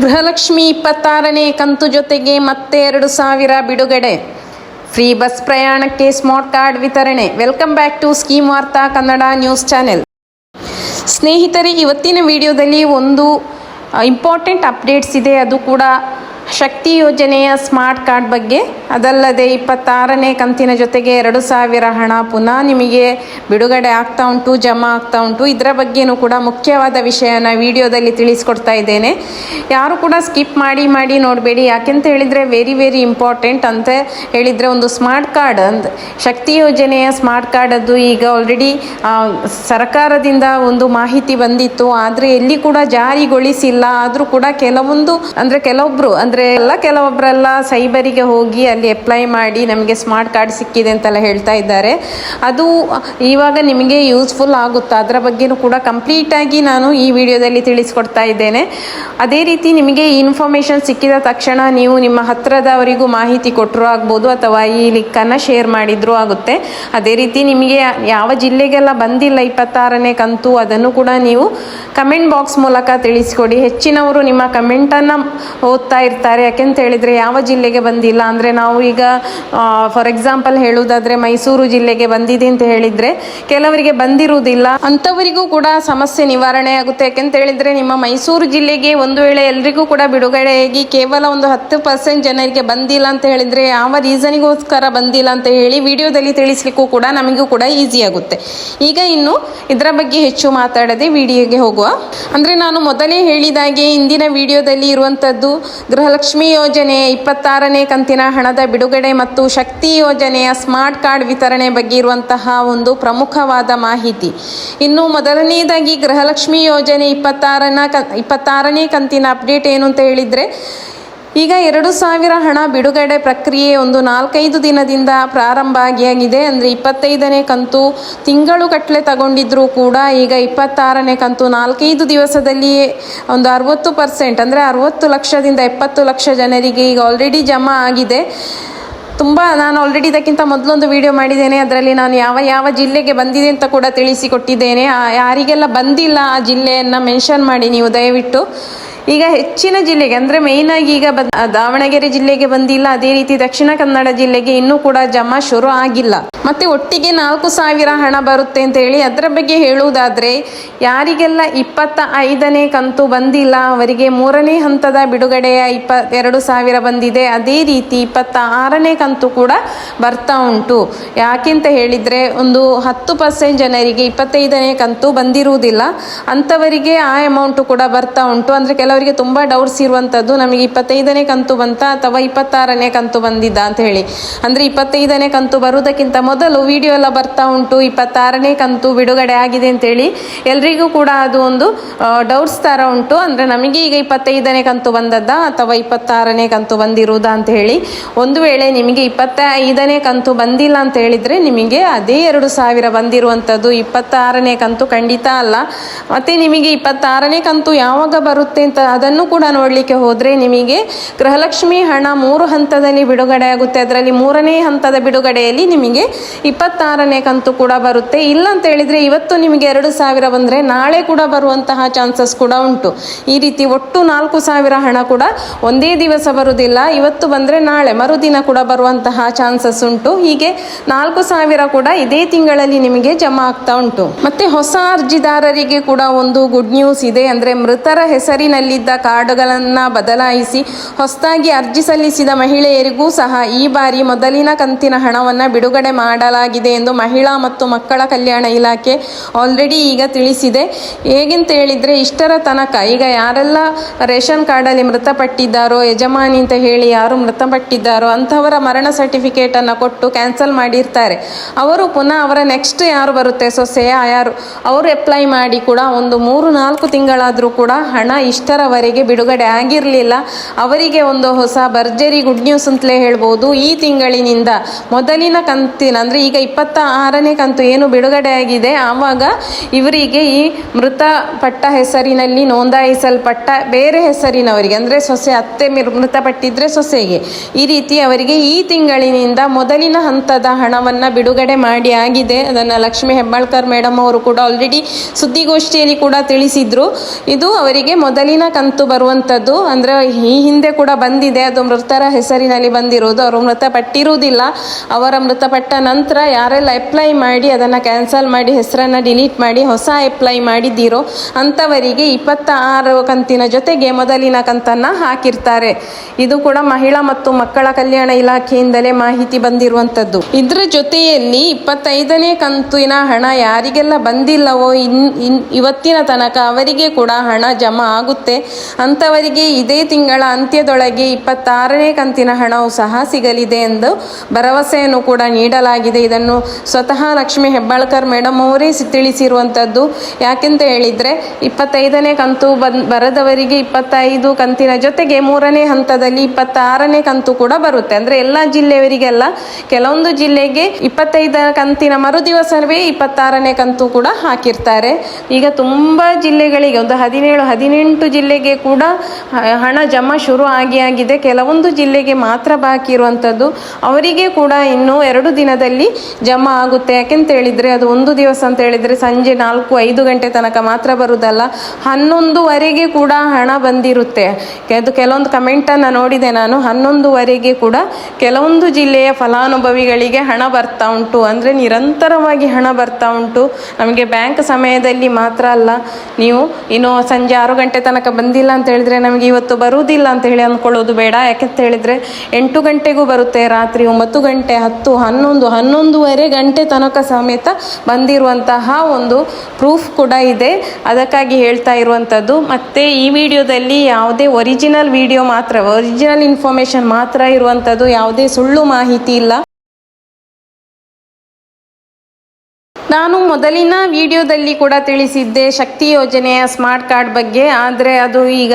ಗೃಹಲಕ್ಷ್ಮಿ 26ನೇ ಕಂತು ಜೊತೆಗೆ ಮತ್ತೆ 2,000 ಬಿಡುಗಡೆ. ಫ್ರೀ ಬಸ್ ಪ್ರಯಾಣಕ್ಕೆ ಸ್ಮಾರ್ಟ್ ಕಾರ್ಡ್ ವಿತರಣೆ. ವೆಲ್ಕಮ್ ಬ್ಯಾಕ್ ಟು ಸ್ಕೀಮ್ ವಾರ್ತಾ ಕನ್ನಡ ನ್ಯೂಸ್ ಚಾನೆಲ್. ಸ್ನೇಹಿತರೆ, ಇವತ್ತಿನ ವಿಡಿಯೋದಲ್ಲಿ ಒಂದು ಇಂಪಾರ್ಟೆಂಟ್ ಅಪ್ಡೇಟ್ಸ್ ಇದೆ. ಅದು ಕೂಡ ಶಕ್ತಿ ಯೋಜನೆಯ ಸ್ಮಾರ್ಟ್ ಕಾರ್ಡ್ ಬಗ್ಗೆ. ಅದಲ್ಲದೆ 26ನೇ ಕಂತಿನ ಜೊತೆಗೆ 2,000 ಹಣ ಪುನಃ ನಿಮಗೆ ಬಿಡುಗಡೆ ಆಗ್ತಾ ಉಂಟು, ಜಮಾ ಆಗ್ತಾ ಉಂಟು. ಇದರ ಬಗ್ಗೆನೂ ಕೂಡ ಮುಖ್ಯವಾದ ವಿಷಯನ ವಿಡಿಯೋದಲ್ಲಿ ತಿಳಿಸ್ಕೊಡ್ತಾ ಇದ್ದೇನೆ. ಯಾರು ಕೂಡ ಸ್ಕಿಪ್ ಮಾಡಿ ನೋಡಬೇಡಿ. ಯಾಕೆಂತ ಹೇಳಿದರೆ ವೆರಿ ಇಂಪಾರ್ಟೆಂಟ್ ಅಂತ ಹೇಳಿದರೆ, ಒಂದು ಸ್ಮಾರ್ಟ್ ಕಾರ್ಡ್ ಶಕ್ತಿ ಯೋಜನೆಯ ಸ್ಮಾರ್ಟ್ ಕಾರ್ಡ್ ಅದು ಈಗ ಆಲ್ರೆಡಿ ಸರ್ಕಾರದಿಂದ ಒಂದು ಮಾಹಿತಿ ಬಂದಿತ್ತು. ಆದರೆ ಎಲ್ಲಿ ಕೂಡ ಜಾರಿಗೊಳಿಸಿಲ್ಲ. ಆದರೂ ಕೂಡ ಕೆಲವೊಬ್ಬರೆಲ್ಲ ಸೈಬರಿಗೆ ಹೋಗಿ ಅಲ್ಲಿ ಅಪ್ಲೈ ಮಾಡಿ ನಮಗೆ ಸ್ಮಾರ್ಟ್ ಕಾರ್ಡ್ ಸಿಕ್ಕಿದೆ ಅಂತೆಲ್ಲ ಹೇಳ್ತಾ ಇದ್ದಾರೆ. ಅದು ಇವಾಗ ನಿಮಗೆ ಯೂಸ್ಫುಲ್ ಆಗುತ್ತಾ, ಅದರ ಬಗ್ಗೆನೂ ಕೂಡ ಕಂಪ್ಲೀಟಾಗಿ ನಾನು ಈ ವಿಡಿಯೋದಲ್ಲಿ ತಿಳಿಸ್ಕೊಡ್ತಾ ಇದ್ದೇನೆ. ಅದೇ ರೀತಿ ನಿಮಗೆ ಈ ಇನ್ಫಾರ್ಮೇಷನ್ ಸಿಕ್ಕಿದ ತಕ್ಷಣ ನೀವು ನಿಮ್ಮ ಹತ್ತಿರದವರಿಗೂ ಮಾಹಿತಿ ಕೊಟ್ಟರೂ ಆಗ್ಬೋದು, ಅಥವಾ ಈ ಲಿಂಕನ್ನು ಶೇರ್ ಮಾಡಿದರೂ ಆಗುತ್ತೆ. ಅದೇ ರೀತಿ ನಿಮಗೆ ಯಾವ ಜಿಲ್ಲೆಗೆಲ್ಲ ಬಂದಿಲ್ಲ 26ನೇ ಕಂತು, ಅದನ್ನು ಕೂಡ ನೀವು ಕಮೆಂಟ್ ಬಾಕ್ಸ್ ಮೂಲಕ ತಿಳಿಸ್ಕೊಡಿ. ಹೆಚ್ಚಿನವರು ನಿಮ್ಮ ಕಮೆಂಟನ್ನು ಓದ್ತಾ ಇರ್ತಾರೆ. ಯಾಕೆಂತ ಹೇಳಿದರೆ ಯಾವ ಜಿಲ್ಲೆಗೆ ಬಂದಿಲ್ಲ ಅಂದರೆ, ನಾವು ಈಗ ಫಾರ್ ಎಕ್ಸಾಂಪಲ್ ಹೇಳುವುದಾದರೆ ಮೈಸೂರು ಜಿಲ್ಲೆಗೆ ಬಂದಿದೆ ಅಂತ ಹೇಳಿದರೆ ಕೆಲವರಿಗೆ ಬಂದಿರುವುದಿಲ್ಲ. ಅಂಥವರಿಗೂ ಕೂಡ ಸಮಸ್ಯೆ ನಿವಾರಣೆ ಆಗುತ್ತೆ. ಯಾಕೆಂತ ಹೇಳಿದರೆ ನಿಮ್ಮ ಮೈಸೂರು ಜಿಲ್ಲೆಗೆ ಒಂದು ವೇಳೆ ಎಲ್ರಿಗೂ ಕೂಡ ಬಿಡುಗಡೆಯಾಗಿ ಕೇವಲ ಒಂದು 10% ಜನರಿಗೆ ಬಂದಿಲ್ಲ ಅಂತ ಹೇಳಿದರೆ ಯಾವ ರೀಸನಿಗೋಸ್ಕರ ಬಂದಿಲ್ಲ ಅಂತ ಹೇಳಿ ವಿಡಿಯೋದಲ್ಲಿ ತಿಳಿಸ್ಲಿಕ್ಕೂ ಕೂಡ ನಮಗೂ ಕೂಡ ಈಸಿ ಆಗುತ್ತೆ. ಈಗ ಇನ್ನು ಇದರ ಬಗ್ಗೆ ಹೆಚ್ಚು ಮಾತಾಡದೆ ವಿಡಿಯೋಗೆ ಹೋಗುವ. ಅಂದರೆ ನಾನು ಮೊದಲೇ ಹೇಳಿದಾಗೆ ಇಂದಿನ ವಿಡಿಯೋದಲ್ಲಿ ಇರುವಂಥದ್ದು ಗೃಹಲಕ್ಷ್ಮಿ ಯೋಜನೆ 26ನೇ ಕಂತಿನ ಹಣದ ಬಿಡುಗಡೆ ಮತ್ತು ಶಕ್ತಿ ಯೋಜನೆಯ ಸ್ಮಾರ್ಟ್ ಕಾರ್ಡ್ ವಿತರಣೆ ಬಗ್ಗೆ ಇರುವಂತಹ ಒಂದು ಪ್ರಮುಖವಾದ ಮಾಹಿತಿ. ಇನ್ನು ಮೊದಲನೆಯದಾಗಿ ಗೃಹಲಕ್ಷ್ಮಿ ಯೋಜನೆ 26ನೇ ಕಂತಿನ ಅಪ್ಡೇಟ್ ಏನು ಅಂತ ಹೇಳಿದರೆ, ಈಗ 2,000 ಹಣ ಬಿಡುಗಡೆ ಪ್ರಕ್ರಿಯೆ ಒಂದು 4-5 ದಿನದಿಂದ ಪ್ರಾರಂಭ ಆಗಿದೆ. ಅಂದರೆ 25ನೇ ಕಂತು ತಿಂಗಳುಗಟ್ಟಲೆ ತಗೊಂಡಿದ್ರೂ ಕೂಡ ಈಗ 26ನೇ ಕಂತು 4-5 ದಿವಸದಲ್ಲಿಯೇ ಒಂದು 60% ಅಂದರೆ 60 ಲಕ್ಷದಿಂದ 70 ಲಕ್ಷ ಜನರಿಗೆ ಈಗ ಆಲ್ರೆಡಿ ಜಮಾ ಆಗಿದೆ. ನಾನು ಆಲ್ರೆಡಿ ಇದಕ್ಕಿಂತ ಮೊದಲೊಂದು ವಿಡಿಯೋ ಮಾಡಿದ್ದೇನೆ. ಅದರಲ್ಲಿ ನಾನು ಯಾವ ಜಿಲ್ಲೆಗೆ ಬಂದಿದೆ ಅಂತ ಕೂಡ ತಿಳಿಸಿಕೊಟ್ಟಿದ್ದೇನೆ. ಯಾರಿಗೆಲ್ಲ ಬಂದಿಲ್ಲ ಆ ಜಿಲ್ಲೆಯನ್ನು ಮೆನ್ಷನ್ ಮಾಡಿ ನೀವು ದಯವಿಟ್ಟು. ಈಗ ಹೆಚ್ಚಿನ ಜಿಲ್ಲೆಗೆ ಅಂದರೆ ಮೇಯ್ನಾಗಿ ಈಗ ದಾವಣಗೆರೆ ಜಿಲ್ಲೆಗೆ ಬಂದಿಲ್ಲ. ಅದೇ ರೀತಿ ದಕ್ಷಿಣ ಕನ್ನಡ ಜಿಲ್ಲೆಗೆ ಇನ್ನೂ ಕೂಡ ಜಮಾ ಶುರು ಆಗಿಲ್ಲ. ಮತ್ತು ಒಟ್ಟಿಗೆ 4,000 ಹಣ ಬರುತ್ತೆ ಅಂತ ಹೇಳಿ ಅದರ ಬಗ್ಗೆ ಹೇಳುವುದಾದರೆ, ಯಾರಿಗೆಲ್ಲ 25ನೇ ಕಂತು ಬಂದಿಲ್ಲ ಅವರಿಗೆ 3ನೇ ಹಂತದ ಬಿಡುಗಡೆಯ 2,000 ಬಂದಿದೆ. ಅದೇ ರೀತಿ 26ನೇ ಕಂತು ಕೂಡ ಬರ್ತಾ ಉಂಟು. ಯಾಕೆಂತ ಹೇಳಿದರೆ ಒಂದು 10% ಜನರಿಗೆ 25ನೇ ಕಂತು ಬಂದಿರುವುದಿಲ್ಲ. ಅಂಥವರಿಗೆ ಆ ಅಮೌಂಟು ಕೂಡ ಬರ್ತಾ ಉಂಟು. ಅಂದರೆ ಕೆಲವರಿಗೆ ತುಂಬ ಡೌಟ್ಸ್ ಇರುವಂಥದ್ದು, ನಮಗೆ 25ನೇ ಕಂತು ಬಂತಾ ಅಥವಾ 26ನೇ ಕಂತು ಬಂದಿದ್ದ ಅಂತ ಹೇಳಿ. ಅಂದರೆ 25ನೇ ಕಂತು ಬರುವುದಕ್ಕಿಂತ ಮೊದಲು ವಿಡಿಯೋ ಎಲ್ಲ ಬರ್ತಾ ಉಂಟು 26ನೇ ಕಂತು ಬಿಡುಗಡೆ ಆಗಿದೆ ಅಂತೇಳಿ. ಎಲ್ರಿಗೂ ಕೂಡ ಅದು ಒಂದು ಡೌಟ್ಸ್ ಥರ ಉಂಟು. ಅಂದರೆ ನಮಗೆ ಈಗ 25ನೇ ಕಂತು ಬಂದದ್ದಾ ಅಥವಾ 26ನೇ ಕಂತು ಬಂದಿರುವುದಾ ಅಂತ ಹೇಳಿ. ಒಂದು ವೇಳೆ ನಿಮಗೆ 25ನೇ ಕಂತು ಬಂದಿಲ್ಲ ಅಂತ ಹೇಳಿದರೆ ನಿಮಗೆ ಅದೇ 2,000 ಬಂದಿರುವಂಥದ್ದು, 26ನೇ ಕಂತು ಖಂಡಿತ ಅಲ್ಲ. ಮತ್ತು ನಿಮಗೆ 26ನೇ ಕಂತು ಯಾವಾಗ ಬರುತ್ತೆ ಅಂತ ಅದನ್ನು ಕೂಡ ನೋಡಲಿಕ್ಕೆ ಹೋದರೆ, ನಿಮಗೆ ಗೃಹಲಕ್ಷ್ಮಿ ಹಣ 3 ಹಂತದಲ್ಲಿ ಬಿಡುಗಡೆ ಆಗುತ್ತೆ. ಅದರಲ್ಲಿ 3ನೇ ಹಂತದ ಬಿಡುಗಡೆಯಲ್ಲಿ ನಿಮಗೆ 26ನೇ ಕಂತು ಕೂಡ ಬರುತ್ತೆ. ಇಲ್ಲ ಅಂತ ಹೇಳಿದರೆ ಇವತ್ತು ನಿಮಗೆ 2,000 ಬಂದರೆ ನಾಳೆ ಕೂಡ ಬರುವಂತಹ ಚಾನ್ಸಸ್ ಕೂಡ ಉಂಟು. ಈ ರೀತಿ ಒಟ್ಟು 4,000 ಹಣ ಕೂಡ ಒಂದೇ ದಿವಸ ಬರುವುದಿಲ್ಲ. ಇವತ್ತು ಬಂದರೆ ನಾಳೆ ಮರುದಿನ ಕೂಡ ಬರುವಂತಹ ಚಾನ್ಸಸ್ ಉಂಟು. ಹೀಗೆ 4,000 ಕೂಡ ಇದೇ ತಿಂಗಳಲ್ಲಿ ನಿಮಗೆ ಜಮಾ ಆಗ್ತಾ ಉಂಟು. ಮತ್ತು ಹೊಸ ಅರ್ಜಿದಾರರಿಗೆ ಕೂಡ ಒಂದು ಗುಡ್ ನ್ಯೂಸ್ ಇದೆ. ಅಂದರೆ ಮೃತರ ಹೆಸರಿನಲ್ಲಿದ್ದ ಕಾರ್ಡುಗಳನ್ನು ಬದಲಾಯಿಸಿ ಹೊಸದಾಗಿ ಅರ್ಜಿ ಸಲ್ಲಿಸಿದ ಮಹಿಳೆಯರಿಗೂ ಸಹ ಈ ಬಾರಿ ಮೊದಲಿನ ಕಂತಿನ ಹಣವನ್ನು ಬಿಡುಗಡೆ ಮಾಡಲಾಗಿದೆ ಎಂದು ಮಹಿಳಾ ಮತ್ತು ಮಕ್ಕಳ ಕಲ್ಯಾಣ ಇಲಾಖೆ ಆಲ್ರೆಡಿ ಈಗ ತಿಳಿಸಿದೆ. ಹೇಗೆಂತ ಹೇಳಿದರೆ, ಇಷ್ಟರ ತನಕ ಈಗ ಯಾರೆಲ್ಲ ರೇಷನ್ ಕಾರ್ಡಲ್ಲಿ ಮೃತಪಟ್ಟಿದ್ದಾರೋ, ಯಜಮಾನಿ ಅಂತ ಹೇಳಿ ಯಾರು ಮೃತಪಟ್ಟಿದ್ದಾರೋ ಅಂಥವರ ಮರಣ ಸರ್ಟಿಫಿಕೇಟನ್ನು ಕೊಟ್ಟು ಕ್ಯಾನ್ಸಲ್ ಮಾಡಿರ್ತಾರೆ. ಅವರು ಪುನಃ ಅವರ ನೆಕ್ಸ್ಟ್ ಯಾರು ಬರುತ್ತೆ ಸೊಸೆಯ ಯಾರು ಅವರು ಅಪ್ಲೈ ಮಾಡಿ ಕೂಡ ಒಂದು 3-4 ತಿಂಗಳಾದರೂ ಕೂಡ ಹಣ ಇಷ್ಟರವರೆಗೆ ಬಿಡುಗಡೆ ಆಗಿರಲಿಲ್ಲ. ಅವರಿಗೆ ಒಂದು ಹೊಸ ಭರ್ಜರಿ ಗುಡ್ ನ್ಯೂಸ್ ಅಂತಲೇ ಹೇಳ್ಬೋದು. ಈ ತಿಂಗಳಿನಿಂದ ಮೊದಲಿನ ಕಂತಿನ ಅಂದರೆ ಈಗ 26ನೇ ಕಂತು ಏನು ಬಿಡುಗಡೆ ಆಗಿದೆ, ಆವಾಗ ಇವರಿಗೆ ಈ ಮೃತಪಟ್ಟ ಹೆಸರಿನಲ್ಲಿ ನೋಂದಾಯಿಸಲ್ಪಟ್ಟ ಬೇರೆ ಹೆಸರಿನವರಿಗೆ, ಅಂದರೆ ಸೊಸೆ ಅತ್ತೆ ಮೃತಪಟ್ಟಿದ್ರೆ ಸೊಸೆಗೆ, ಈ ರೀತಿ ಅವರಿಗೆ ಈ ತಿಂಗಳಿನಿಂದ ಮೊದಲಿನ ಹಂತದ ಹಣವನ್ನು ಬಿಡುಗಡೆ ಮಾಡಿ ಆಗಿದೆ. ಅದನ್ನು ಲಕ್ಷ್ಮೀ ಹೆಬ್ಬಾಳ್ಕರ್ ಮೇಡಮ್ ಅವರು ಕೂಡ ಆಲ್ರೆಡಿ ಸುದ್ದಿಗೋಷ್ಠಿಯಲ್ಲಿ ಕೂಡ ತಿಳಿಸಿದ್ರು. ಇದು ಅವರಿಗೆ ಮೊದಲಿನ ಕಂತು ಬರುವಂಥದ್ದು. ಅಂದರೆ ಈ ಹಿಂದೆ ಕೂಡ ಬಂದಿದೆ, ಅದು ಮೃತರ ಹೆಸರಿನಲ್ಲಿ ಬಂದಿರೋದು. ಅವರು ಮೃತಪಟ್ಟಿರುವುದಿಲ್ಲ. ಅವರ ಮೃತಪಟ್ಟ ನಂತರ ಯಾರೆಲ್ಲ ಅಪ್ಲೈ ಮಾಡಿ ಅದನ್ನು ಕ್ಯಾನ್ಸಲ್ ಮಾಡಿ ಹೆಸರನ್ನು ಡಿಲೀಟ್ ಮಾಡಿ ಹೊಸ ಅಪ್ಲೈ ಮಾಡಿದ್ದೀರೋ ಅಂಥವರಿಗೆ 26 ಕಂತಿನ ಜೊತೆಗೆ ಮೊದಲಿನ ಕಂತನ್ನು ಹಾಕಿರ್ತಾರೆ. ಇದು ಕೂಡ ಮಹಿಳಾ ಮತ್ತು ಮಕ್ಕಳ ಕಲ್ಯಾಣ ಇಲಾಖೆಯಿಂದಲೇ ಮಾಹಿತಿ ಬಂದಿರುವಂಥದ್ದು. ಇದರ ಜೊತೆಯಲ್ಲಿ 25ನೇ ಕಂತಿನ ಹಣ ಯಾರಿಗೆಲ್ಲ ಬಂದಿಲ್ಲವೋ ಇವತ್ತಿನ ತನಕ ಅವರಿಗೆ ಕೂಡ ಹಣ ಜಮಾ ಆಗುತ್ತೆ. ಅಂಥವರಿಗೆ ಇದೇ ತಿಂಗಳ ಅಂತ್ಯದೊಳಗೆ 26ನೇ ಕಂತಿನ ಹಣವು ಸಹ ಸಿಗಲಿದೆ ಎಂದು ಭರವಸೆಯನ್ನು ಕೂಡ ನೀಡಲಾಗಿದೆ. ಇದನ್ನು ಸ್ವತಃ ಲಕ್ಷ್ಮಿ ಹೆಬ್ಬಾಳ್ಕರ್ ಮೇಡಮ್ ಅವರೇ ತಿಳಿಸಿರುವಂಥದ್ದು. ಯಾಕೆಂತ ಹೇಳಿದರೆ 25ನೇ ಕಂತು ಬರದವರಿಗೆ 25 ಕಂತಿನ ಜೊತೆಗೆ 3ನೇ ಹಂತದಲ್ಲಿ 26ನೇ ಕಂತು ಕೂಡ ಬರುತ್ತೆ. ಅಂದರೆ ಎಲ್ಲ ಜಿಲ್ಲೆಯವರಿಗೆಲ್ಲ, ಕೆಲವೊಂದು ಜಿಲ್ಲೆಗೆ 25 ಕಂತಿನ ಮರುದಿವಸವೇ 26ನೇ ಕಂತು ಕೂಡ ಹಾಕಿರ್ತಾರೆ. ಈಗ ತುಂಬ ಜಿಲ್ಲೆಗಳಿಗೆ ಒಂದು 17-18 ಜಿಲ್ಲೆಗೆ ಕೂಡ ಹಣ ಜಮಾ ಶುರು ಆಗಿದೆ. ಕೆಲವೊಂದು ಜಿಲ್ಲೆಗೆ ಮಾತ್ರ ಬಾಕಿ ಇರುವಂಥದ್ದು. ಅವರಿಗೆ ಕೂಡ ಇನ್ನೂ 2 ದಿನದಲ್ಲಿ ಜಮಾ ಆಗುತ್ತೆ. ಯಾಕೆಂತ ಹೇಳಿದರೆ ಅದು ಒಂದು ದಿವಸ ಅಂತ ಹೇಳಿದರೆ ಸಂಜೆ 4-5 ಗಂಟೆ ತನಕ ಮಾತ್ರ ಬರುವುದಲ್ಲ, 11ವರೆಗೆ ಕೂಡ ಹಣ ಬಂದಿರುತ್ತೆ. ಅದು ಕೆಲವೊಂದು ಕಮೆಂಟನ್ನು ನೋಡಿದೆ ನಾನು, 11ವರೆಗೆ ಕೂಡ ಕೆಲವೊಂದು ಜಿಲ್ಲೆಯ ಫಲಾನುಭವಿಗಳಿಗೆ ಹಣ ಬರ್ತಾ ಉಂಟು. ಅಂದರೆ ನಿರಂತರವಾಗಿ ಹಣ ಬರ್ತಾ ಉಂಟು. ನಮಗೆ ಬ್ಯಾಂಕ್ ಸಮಯದಲ್ಲಿ ಮಾತ್ರ ಅಲ್ಲ, ನೀವು ಇನ್ನು ಸಂಜೆ 6 ಗಂಟೆ ತನಕ ಬಂದಿಲ್ಲ ಅಂತ ಹೇಳಿದರೆ ನಮಗೆ ಇವತ್ತು ಬರುವುದಿಲ್ಲ ಅಂತ ಹೇಳಿ ಅಂದ್ಕೊಳ್ಳೋದು ಬೇಡ. ಯಾಕೆಂತ ಹೇಳಿದರೆ 8 ಗಂಟೆಗೂ ಬರುತ್ತೆ, ರಾತ್ರಿ 9 ಗಂಟೆ, 10, 11 ಗಂಟೆ ತನಕ ಸಮೇತ ಬಂದಿರುವಂತಹ ಒಂದು ಪ್ರೂಫ್ ಕೂಡ ಇದೆ. ಅದಕ್ಕಾಗಿ ಹೇಳ್ತಾ ಇರುವಂಥದ್ದು. ಮತ್ತು ಈ ವಿಡಿಯೋದಲ್ಲಿ ಯಾವುದೇ ಒರಿಜಿನಲ್ ಇನ್ಫಾರ್ಮೇಷನ್ ಮಾತ್ರ ಇರುವಂಥದ್ದು, ಯಾವುದೇ ಸುಳ್ಳು ಮಾಹಿತಿ ಇಲ್ಲ. ನಾನು ಮೊದಲಿನ ವಿಡಿಯೋದಲ್ಲಿ ಕೂಡ ತಿಳಿಸಿದ್ದೆ ಶಕ್ತಿ ಯೋಜನೆಯ ಸ್ಮಾರ್ಟ್ ಕಾರ್ಡ್ ಬಗ್ಗೆ. ಆದರೆ ಅದು ಈಗ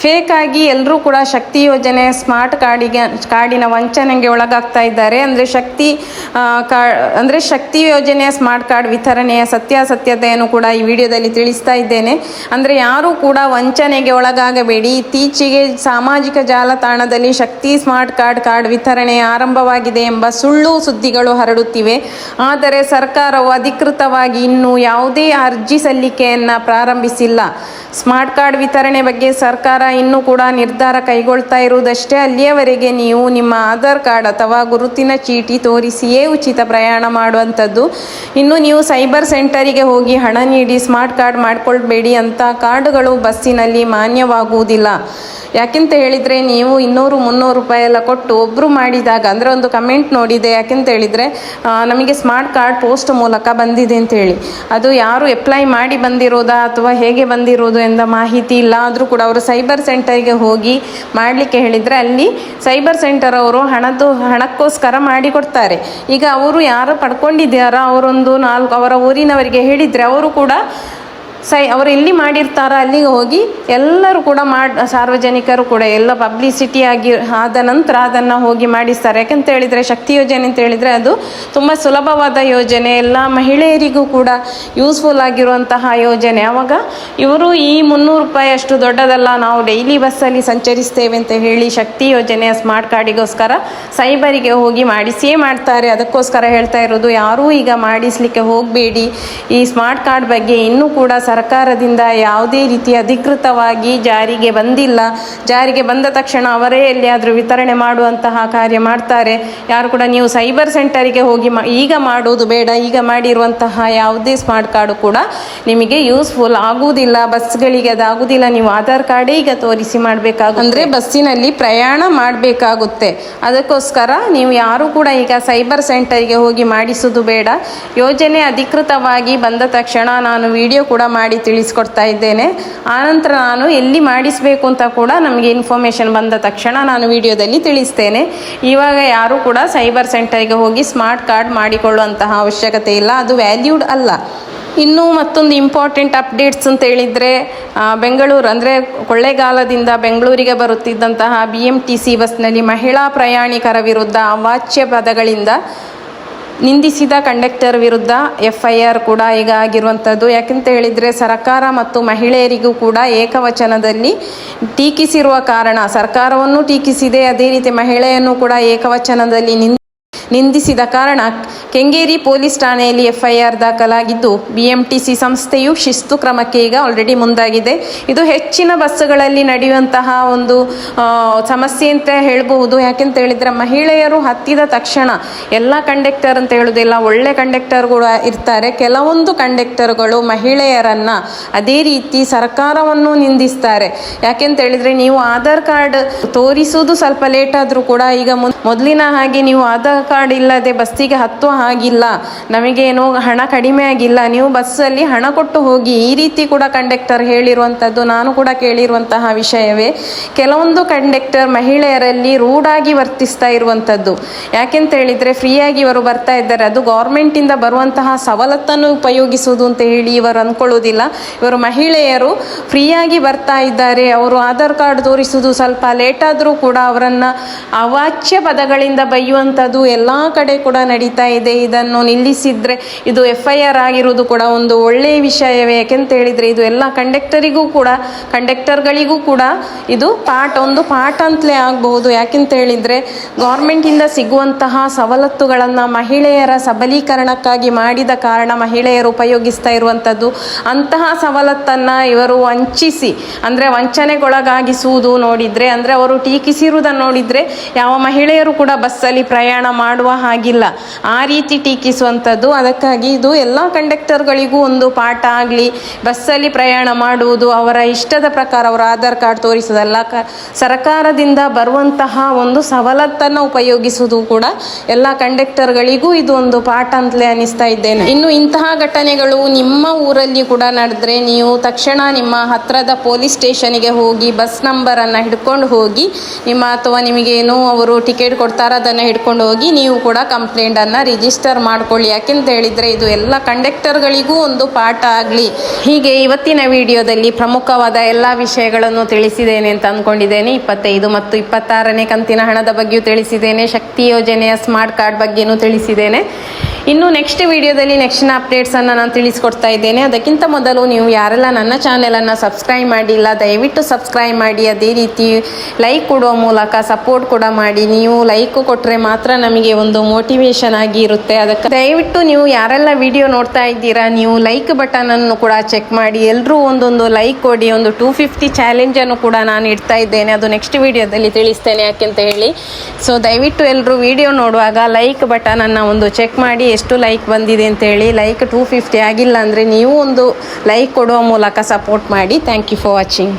ಫೇಕ್ ಆಗಿ ಎಲ್ಲರೂ ಕೂಡ ಶಕ್ತಿ ಯೋಜನೆಯ ಸ್ಮಾರ್ಟ್ ಕಾರ್ಡಿನ ವಂಚನೆಗೆ ಒಳಗಾಗ್ತಾ ಇದ್ದಾರೆ. ಅಂದರೆ ಶಕ್ತಿ ಯೋಜನೆಯ ಸ್ಮಾರ್ಟ್ ಕಾರ್ಡ್ ವಿತರಣೆಯ ಸತ್ಯಾಸತ್ಯತೆಯನ್ನು ಕೂಡ ಈ ವಿಡಿಯೋದಲ್ಲಿ ತಿಳಿಸ್ತಾ ಇದ್ದೇನೆ. ಅಂದರೆ ಯಾರೂ ಕೂಡ ವಂಚನೆಗೆ ಒಳಗಾಗಬೇಡಿ. ಇತ್ತೀಚೆಗೆ ಸಾಮಾಜಿಕ ಜಾಲತಾಣದಲ್ಲಿ ಶಕ್ತಿ ಸ್ಮಾರ್ಟ್ ಕಾರ್ಡ್ ವಿತರಣೆ ಆರಂಭವಾಗಿದೆ ಎಂಬ ಸುಳ್ಳು ಸುದ್ದಿಗಳು ಹರಡುತ್ತಿವೆ. ಆದರೆ ಸರ್ಕಾರವು ಅಧಿಕೃತವಾಗಿ ಇನ್ನೂ ಯಾವುದೇ ಅರ್ಜಿ ಸಲ್ಲಿಕೆಯನ್ನು ಪ್ರಾರಂಭಿಸಿಲ್ಲ. ಸ್ಮಾರ್ಟ್ ಕಾರ್ಡ್ ವಿತರಣೆ ಬಗ್ಗೆ ಸರ್ಕಾರ ಇನ್ನೂ ಕೂಡ ನಿರ್ಧಾರ ಕೈಗೊಳ್ತಾ ಇರುವುದಷ್ಟೇ. ಅಲ್ಲಿಯವರೆಗೆ ನೀವು ನಿಮ್ಮ ಆಧಾರ್ ಕಾರ್ಡ್ ಅಥವಾ ಗುರುತಿನ ಚೀಟಿ ತೋರಿಸಿಯೇ ಉಚಿತ ಪ್ರಯಾಣ ಮಾಡುವಂಥದ್ದು. ಇನ್ನು ನೀವು ಸೈಬರ್ ಸೆಂಟರಿಗೆ ಹೋಗಿ ಹಣ ನೀಡಿ ಸ್ಮಾರ್ಟ್ ಕಾರ್ಡ್ ಮಾಡಿಕೊಳ್ಬೇಡಿ. ಅಂತ ಕಾರ್ಡ್ಗಳು ಬಸ್ಸಿನಲ್ಲಿ ಮಾನ್ಯವಾಗುವುದಿಲ್ಲ. ಯಾಕೆಂತ ಹೇಳಿದರೆ ನೀವು 200-300 ರೂಪಾಯಿ ಎಲ್ಲ ಕೊಟ್ಟು ಒಬ್ಬರು ಮಾಡಿದಾಗ, ಅಂದರೆ ಒಂದು ಕಮೆಂಟ್ ನೋಡಿದೆ, ಯಾಕೆಂತ ಹೇಳಿದರೆ ನಮಗೆ ಸ್ಮಾರ್ಟ್ ಕಾರ್ಡ್ ಪೋಸ್ಟ್ ಮೂಲಕ ಬಂದಿದೆ ಅಂತೇಳಿ. ಅದು ಯಾರು ಅಪ್ಲೈ ಮಾಡಿ ಬಂದಿರೋದಾ ಅಥವಾ ಹೇಗೆ ಬಂದಿರೋದು ಎಂಬ ಮಾಹಿತಿ ಇಲ್ಲ. ಆದರೂ ಕೂಡ ಅವರು ಸೈಬರ್ ಸೆಂಟರ್ಗೆ ಹೋಗಿ ಮಾಡಲಿಕ್ಕೆ ಹೇಳಿದರೆ ಅಲ್ಲಿ ಸೈಬರ್ ಸೆಂಟರ್ ಅವರು ಹಣಕ್ಕೋಸ್ಕರ ಮಾಡಿಕೊಡ್ತಾರೆ. ಈಗ ಅವರು ಯಾರು ಪಡ್ಕೊಂಡಿದ್ದಾರೋ ಅವರೊಂದು 4 ಅವರ ಊರಿನವರಿಗೆ ಹೇಳಿದರೆ ಅವರು ಕೂಡ ಅವರು ಎಲ್ಲಿ ಮಾಡಿರ್ತಾರೋ ಅಲ್ಲಿಗೆ ಹೋಗಿ ಎಲ್ಲರೂ ಕೂಡ ಸಾರ್ವಜನಿಕರು ಕೂಡ ಎಲ್ಲ ಪಬ್ಲಿಸಿಟಿ ಆದ ನಂತರ ಅದನ್ನು ಹೋಗಿ ಮಾಡಿಸ್ತಾರೆ. ಯಾಕೆಂತ ಹೇಳಿದರೆ ಶಕ್ತಿ ಯೋಜನೆ ಅಂತ ಹೇಳಿದರೆ ಅದು ತುಂಬ ಸುಲಭವಾದ ಯೋಜನೆ, ಎಲ್ಲ ಮಹಿಳೆಯರಿಗೂ ಕೂಡ ಯೂಸ್ಫುಲ್ ಆಗಿರುವಂತಹ ಯೋಜನೆ. ಆವಾಗ ಇವರು ಈ 300 ರೂಪಾಯಿ ಅಷ್ಟು ದೊಡ್ಡದಲ್ಲ, ನಾವು ಡೈಲಿ ಬಸ್ಸಲ್ಲಿ ಸಂಚರಿಸ್ತೇವೆ ಅಂತ ಹೇಳಿ ಶಕ್ತಿ ಯೋಜನೆಯ ಸ್ಮಾರ್ಟ್ ಕಾರ್ಡಿಗೋಸ್ಕರ ಸೈಬರಿಗೆ ಹೋಗಿ ಮಾಡಿಸಿಯೇ ಮಾಡ್ತಾರೆ. ಅದಕ್ಕೋಸ್ಕರ ಹೇಳ್ತಾ ಇರೋದು, ಯಾರೂ ಈಗ ಮಾಡಿಸಲಿಕ್ಕೆ ಹೋಗಬೇಡಿ. ಈ ಸ್ಮಾರ್ಟ್ ಕಾರ್ಡ್ ಬಗ್ಗೆ ಇನ್ನೂ ಕೂಡ ಸರ್ಕಾರದಿಂದ ಯಾವುದೇ ರೀತಿಯ ಅಧಿಕೃತವಾಗಿ ಜಾರಿಗೆ ಬಂದಿಲ್ಲ. ಜಾರಿಗೆ ಬಂದ ತಕ್ಷಣ ಅವರೇ ಎಲ್ಲಿಯಾದರೂ ವಿತರಣೆ ಮಾಡುವಂತಹ ಕಾರ್ಯ ಮಾಡ್ತಾರೆ. ಯಾರು ಕೂಡ ನೀವು ಸೈಬರ್ ಸೆಂಟರಿಗೆ ಹೋಗಿ ಈಗ ಮಾಡೋದು ಬೇಡ. ಈಗ ಮಾಡಿರುವಂತಹ ಯಾವುದೇ ಸ್ಮಾರ್ಟ್ ಕಾರ್ಡು ಕೂಡ ನಿಮಗೆ ಯೂಸ್ಫುಲ್ ಆಗುವುದಿಲ್ಲ. ಬಸ್ಗಳಿಗೆ ಅದಾಗುವುದಿಲ್ಲ. ನೀವು ಆಧಾರ್ ಕಾರ್ಡೇ ಈಗ ತೋರಿಸಿ ಮಾಡಬೇಕಾಗುತ್ತೆ. ಅಂದರೆ ಬಸ್ಸಿನಲ್ಲಿ ಪ್ರಯಾಣ ಮಾಡಬೇಕಾಗುತ್ತೆ. ಅದಕ್ಕೋಸ್ಕರ ನೀವು ಯಾರು ಕೂಡ ಈಗ ಸೈಬರ್ ಸೆಂಟರಿಗೆ ಹೋಗಿ ಮಾಡಿಸೋದು ಬೇಡ. ಯೋಜನೆ ಅಧಿಕೃತವಾಗಿ ಬಂದ ತಕ್ಷಣ ನಾನು ವಿಡಿಯೋ ಕೂಡ ಮಾಡಿ ತಿಳಿಸ್ಕೊಡ್ತಾ ಇದ್ದೇನೆ. ಆನಂತರ ನಾನು ಎಲ್ಲಿ ಮಾಡಿಸಬೇಕು ಅಂತ ಕೂಡ ನಮಗೆ ಇನ್ಫಾರ್ಮೇಷನ್ ಬಂದ ತಕ್ಷಣ ನಾನು ವಿಡಿಯೋದಲ್ಲಿ ತಿಳಿಸ್ತೇನೆ. ಇವಾಗ ಯಾರು ಕೂಡ ಸೈಬರ್ ಸೆಂಟರ್ಗೆ ಹೋಗಿ ಸ್ಮಾರ್ಟ್ ಕಾರ್ಡ್ ಮಾಡಿಕೊಳ್ಳುವಂತಹ ಅವಶ್ಯಕತೆ ಇಲ್ಲ. ಅದು ವ್ಯಾಲ್ಯೂಡ್ ಅಲ್ಲ. ಇನ್ನೂ ಮತ್ತೊಂದು ಇಂಪಾರ್ಟೆಂಟ್ ಅಪ್ಡೇಟ್ಸ್ ಅಂತ ಹೇಳಿದರೆ, ಬೆಂಗಳೂರು ಅಂದರೆ ಕೊಳ್ಳೇಗಾಲದಿಂದ ಬೆಂಗಳೂರಿಗೆ ಬರುತ್ತಿದ್ದಂತಹ BMTC ಬಸ್ನಲ್ಲಿ ಮಹಿಳಾ ಪ್ರಯಾಣಿಕರ ವಿರುದ್ಧ ಅವಾಚ್ಯ ಪದಗಳಿಂದ ನಿಂದಿಸಿದ ಕಂಡಕ್ಟರ್ ವಿರುದ್ಧ FIR ಕೂಡ ಈಗ ಆಗಿರುವಂಥದ್ದು. ಯಾಕೆಂತ ಹೇಳಿದರೆ ಸರ್ಕಾರ ಮತ್ತು ಮಹಿಳೆಯರಿಗೂ ಕೂಡ ಏಕವಚನದಲ್ಲಿ ಟೀಕಿಸಿರುವ ಕಾರಣ ಸರ್ಕಾರವನ್ನು ಟೀಕಿಸಿದೆ, ಅದೇ ರೀತಿ ಮಹಿಳೆಯನ್ನು ಕೂಡ ಏಕವಚನದಲ್ಲಿ ನಿಂದಿಸಿದ ಕಾರಣ ಕೆಂಗೇರಿ ಪೊಲೀಸ್ ಠಾಣೆಯಲ್ಲಿ FIR ದಾಖಲಾಗಿದ್ದು BMTC ಸಂಸ್ಥೆಯು ಶಿಸ್ತು ಕ್ರಮಕ್ಕೆ ಈಗ ಆಲ್ರೆಡಿ ಮುಂದಾಗಿದೆ. ಇದು ಹೆಚ್ಚಿನ ಬಸ್ಸುಗಳಲ್ಲಿ ನಡೆಯುವಂತಹ ಒಂದು ಸಮಸ್ಯೆ ಅಂತ ಹೇಳ್ಬಹುದು. ಯಾಕೆಂತ ಹೇಳಿದ್ರೆ ಮಹಿಳೆಯರು ಹತ್ತಿದ ತಕ್ಷಣ ಎಲ್ಲ ಕಂಡಕ್ಟರ್ ಅಂತ ಹೇಳುವುದಿಲ್ಲ, ಒಳ್ಳೆ ಕಂಡಕ್ಟರ್ಗಳು ಇರ್ತಾರೆ. ಕೆಲವೊಂದು ಕಂಡಕ್ಟರ್ಗಳು ಮಹಿಳೆಯರನ್ನ ಅದೇ ರೀತಿ ಸರ್ಕಾರವನ್ನು ನಿಂದಿಸ್ತಾರೆ. ಯಾಕೆಂತ ಹೇಳಿದ್ರೆ ನೀವು ಆಧಾರ್ ಕಾರ್ಡ್ ತೋರಿಸುವುದು ಸ್ವಲ್ಪ ಲೇಟ್ ಆದ್ರೂ ಕೂಡ ಈಗ ಮೊದಲಿನ ಹಾಗೆ ನೀವು ಆಧಾರ್ ಕಾರ್ಡ್ ಇಲ್ಲದೆ ಬಸ್ಸಿಗೆ ಹತ್ತುವ ಹಾಗಿಲ್ಲ, ನಮಗೇನು ಹಣ ಕಡಿಮೆ ಆಗಿಲ್ಲ, ನೀವು ಬಸ್ಸಲ್ಲಿ ಹಣ ಕೊಟ್ಟು ಹೋಗಿ, ಈ ರೀತಿ ಕೂಡ ಕಂಡಕ್ಟರ್ ಹೇಳಿರುವಂಥದ್ದು ನಾನು ಕೂಡ ಕೇಳಿರುವಂತಹ ವಿಷಯವೇ. ಕೆಲವೊಂದು ಕಂಡಕ್ಟರ್ ಮಹಿಳೆಯರಲ್ಲಿ ರೂಢಾಗಿ ವರ್ತಿಸ್ತಾ ಇರುವಂಥದ್ದು. ಯಾಕೆಂತ ಹೇಳಿದ್ರೆ ಫ್ರೀಯಾಗಿ ಇವರು ಬರ್ತಾ ಇದ್ದಾರೆ, ಅದು ಗೌರ್ಮೆಂಟಿಂದ ಬರುವಂತಹ ಸವಲತ್ತನ್ನು ಉಪಯೋಗಿಸುವುದು ಅಂತ ಹೇಳಿ ಇವರು ಅಂದ್ಕೊಳ್ಳೋದಿಲ್ಲ. ಇವರು ಮಹಿಳೆಯರು ಫ್ರೀಯಾಗಿ ಬರ್ತಾ ಇದ್ದಾರೆ, ಅವರು ಆಧಾರ್ ಕಾರ್ಡ್ ತೋರಿಸುವುದು ಸ್ವಲ್ಪ ಲೇಟ್ ಆದರೂ ಕೂಡ ಅವರನ್ನು ಅವಾಚ್ಯ ಪದಗಳಿಂದ ಬೈಯುವಂಥದ್ದು ಎಲ್ಲ ಕಡೆ ಕೂಡ ನಡೀತಾ ಇದೆ. ಇದನ್ನು ನಿಲ್ಲಿಸಿದ್ರೆ ಇದು FIR ಆಗಿರುವುದು ಕೂಡ ಒಂದು ಒಳ್ಳೆಯ ವಿಷಯವೇ. ಯಾಕೆಂತ ಹೇಳಿದ್ರೆ ಇದು ಎಲ್ಲ ಕಂಡಕ್ಟರ್ಗಳಿಗೂ ಕೂಡ ಇದು ಒಂದು ಪಾಠ ಅಂತಲೇ ಆಗಬಹುದು. ಯಾಕೆಂತ ಹೇಳಿದ್ರೆ ಗೌರ್ಮೆಂಟಿಂದ ಸಿಗುವಂತಹ ಸವಲತ್ತುಗಳನ್ನು ಮಹಿಳೆಯರ ಸಬಲೀಕರಣಕ್ಕಾಗಿ ಮಾಡಿದ ಕಾರಣ ಮಹಿಳೆಯರು ಉಪಯೋಗಿಸ್ತಾ ಇರುವಂಥದ್ದು. ಅಂತಹ ಸವಲತ್ತನ್ನು ಇವರು ವಂಚಿಸಿ ಅಂದರೆ ವಂಚನೆಗೊಳಗಾಗಿಸುವುದು ನೋಡಿದರೆ, ಅಂದರೆ ಅವರು ಟೀಕಿಸಿರುವುದನ್ನು ನೋಡಿದರೆ ಯಾವ ಮಹಿಳೆಯರು ಕೂಡ ಬಸ್ಸಲ್ಲಿ ಪ್ರಯಾಣ ಮಾಡುವ ಹಾಗಿಲ್ಲ, ಆ ರೀತಿ ಟೀಕಿಸುವಂಥದ್ದು. ಅದಕ್ಕಾಗಿ ಇದು ಎಲ್ಲ ಕಂಡಕ್ಟರ್ಗಳಿಗೂ ಒಂದು ಪಾಠ ಆಗಲಿ. ಬಸ್ಸಲ್ಲಿ ಪ್ರಯಾಣ ಮಾಡುವುದು ಅವರ ಇಷ್ಟದ ಪ್ರಕಾರ, ಅವರ ಆಧಾರ್ ಕಾರ್ಡ್ ತೋರಿಸೋದಲ್ಲ, ಸರ್ಕಾರದಿಂದ ಬರುವಂತಹ ಒಂದು ಸವಲತ್ತನ್ನು ಉಪಯೋಗಿಸುವುದು ಕೂಡ ಎಲ್ಲ ಕಂಡಕ್ಟರ್ಗಳಿಗೂ ಇದು ಒಂದು ಪಾಠ ಅಂತಲೇ ಅನಿಸ್ತಾ ಇದ್ದೇನೆ. ಇನ್ನು ಇಂತಹ ಘಟನೆಗಳು ನಿಮ್ಮ ಊರಲ್ಲಿ ಕೂಡ ನಡೆದ್ರೆ ನೀವು ತಕ್ಷಣ ನಿಮ್ಮ ಹತ್ರದ ಪೊಲೀಸ್ ಸ್ಟೇಷನ್ಗೆ ಹೋಗಿ ಬಸ್ ನಂಬರನ್ನು ಹಿಡ್ಕೊಂಡು ಹೋಗಿ ಅಥವಾ ನಿಮಗೇನು ಅವರು ಟಿಕೆಟ್ ಕೊಡ್ತಾರ ಅದನ್ನು ಹಿಡ್ಕೊಂಡು ಹೋಗಿ ನೀವು ಕೂಡ ಕಂಪ್ಲೇಂಟನ್ನು ರಿಜಿಸ್ಟರ್ ಮಾಡ್ಕೊಳ್ಳಿ. ಯಾಕೆಂತ ಹೇಳಿದರೆ ಇದು ಎಲ್ಲ ಕಂಡಕ್ಟರ್ಗಳಿಗೂ ಒಂದು ಪಾಠ ಆಗಲಿ. ಹೀಗೆ ಇವತ್ತಿನ ವಿಡಿಯೋದಲ್ಲಿ ಪ್ರಮುಖವಾದ ಎಲ್ಲ ವಿಷಯಗಳನ್ನು ತಿಳಿಸಿದ್ದೇನೆ ಅಂತ ಅಂದ್ಕೊಂಡಿದ್ದೇನೆ. 25 ಮತ್ತು 26ನೇ ಕಂತಿನ ಹಣದ ಬಗ್ಗೆಯೂ ತಿಳಿಸಿದ್ದೇನೆ, ಶಕ್ತಿ ಯೋಜನೆಯ ಸ್ಮಾರ್ಟ್ ಕಾರ್ಡ್ ಬಗ್ಗೆಯೂ ತಿಳಿಸಿದ್ದೇನೆ. ಇನ್ನು ನೆಕ್ಸ್ಟ್ ವಿಡಿಯೋದಲ್ಲಿ ನೆಕ್ಸ್ಟಿನ ಅಪ್ಡೇಟ್ಸನ್ನು ನಾನು ತಿಳಿಸ್ಕೊಡ್ತಾ ಇದ್ದೇನೆ. ಅದಕ್ಕಿಂತ ಮೊದಲು ನೀವು ಯಾರೆಲ್ಲ ನನ್ನ ಚಾನೆಲನ್ನು ಸಬ್ಸ್ಕ್ರೈಬ್ ಮಾಡಿಲ್ಲ ದಯವಿಟ್ಟು ಸಬ್ಸ್ಕ್ರೈಬ್ ಮಾಡಿ, ಅದೇ ರೀತಿ ಲೈಕ್ ಕೊಡುವ ಮೂಲಕ ಸಪೋರ್ಟ್ ಕೂಡ ಮಾಡಿ. ನೀವು ಲೈಕ್ ಕೊಟ್ಟರೆ ಮಾತ್ರ ನಮಗೆ ಒಂದು ಮೋಟಿವೇಶನ್ ಆಗಿ ಇರುತ್ತೆ. ಅದಕ್ಕೆ ದಯವಿಟ್ಟು ನೀವು ಯಾರೆಲ್ಲ ವಿಡಿಯೋ ನೋಡ್ತಾ ಇದ್ದೀರಾ ನೀವು ಲೈಕ್ ಬಟನನ್ನು ಕೂಡ ಚೆಕ್ ಮಾಡಿ, ಎಲ್ಲರೂ ಒಂದೊಂದು ಲೈಕ್ ಕೊಡಿ. ಒಂದು 250 ಚಾಲೆಂಜನ್ನು ಕೂಡ ನಾನು ಇಡ್ತಾ ಇದ್ದೇನೆ, ಅದು ನೆಕ್ಸ್ಟ್ ವಿಡಿಯೋದಲ್ಲಿ ತಿಳಿಸ್ತೇನೆ ಯಾಕೆಂತ ಹೇಳಿ. ಸೊ ದಯವಿಟ್ಟು ಎಲ್ಲರೂ ವಿಡಿಯೋ ನೋಡುವಾಗ ಲೈಕ್ ಬಟನನ್ನು ಒಂದು ಚೆಕ್ ಮಾಡಿ, ಎಷ್ಟು ಲೈಕ್ ಬಂದಿದೆ ಅಂತೇಳಿ. ಲೈಕ್ 250 ಆಗಿಲ್ಲ ಅಂದರೆ ನೀವು ಒಂದು ಲೈಕ್ ಕೊಡುವ ಮೂಲಕ ಸಪೋರ್ಟ್ ಮಾಡಿ. Thank you for watching.